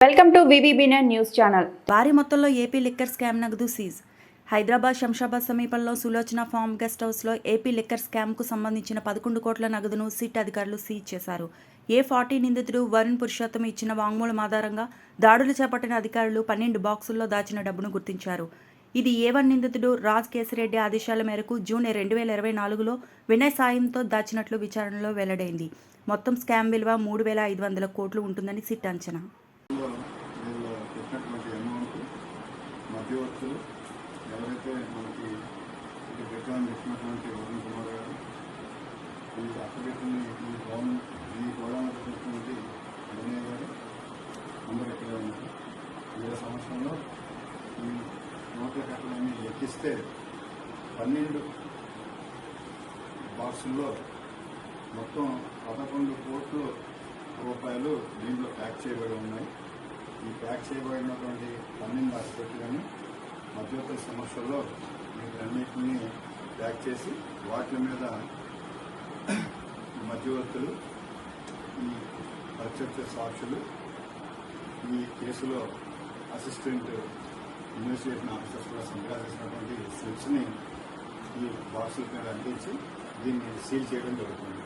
Welcome to VVBN news channel. భారీ మొత్తంలో AP liquor scam నగదు సీజ్. హైదరాబాద్ శంషాబాద్ సమీపంలో సులోచన ఫార్మ్ గెస్ట్ హౌస్లో ఏపీ లిక్కర్ స్కామ్కు సంబంధించిన 11 కోట్ల నగదును సిట్ అధికారులు సీజ్ చేశారు. A40 నిందితుడు వరుణ్ పురుషోత్తం ఇచ్చిన వాంగ్మూలం ఆధారంగా దాడులు చేపట్టిన అధికారులు 12 బాక్సుల్లో దాచిన డబ్బును గుర్తించారు. ఇది A1 నిందితుడు రాజ్ కేసిరెడ్డి ఆదేశాల మేరకు జూన్ 2024లో వినయ్ సాయంతో దాచినట్లు విచారణలో వెల్లడైంది. మొత్తం స్కామ్ విలువ 3,500 కోట్లు ఉంటుందని సిట్ అంచనా. పెట్టినటువంటి అమౌంట్ మధ్యవర్తులు ఎవరైతే మనకి ఇది రిటర్న్ ఇచ్చినటువంటి వరుణ్ కుమార్ గారు ఈ అప్పగెట్టిన ఈ గోదావరి పెట్టినటువంటి వినయ్ గారు అందరూ ఇక్కడే ఉన్నారు. 7 సంవత్సరంలో ఈ నోట్ల కట్టలన్నీ లెక్కిస్తే 12 బాక్సుల్లో మొత్తం 11 కోట్ల రూపాయలు దీంట్లో ప్యాక్ చేయబడి ఉన్నాయి. ఈ ప్యాక్ చేయబడినటువంటి 12 ఆసుపత్రులను మధ్యవర్తుల సమస్యల్లో వీటన్నిటిని ప్యాక్ చేసి వాటి మీద మధ్యవర్తులు ఈ ప్రత్యక్ష సాక్షులు ఈ కేసులో అసిస్టెంట్ ఇన్వెస్టిగేషన్ ఆఫీసర్స్ కూడా సంతకాలు చేసినటువంటి స్లిప్స్ని ఈ బాక్సుల మీద అందించి దీన్ని సీల్ చేయడం జరుగుతుంది.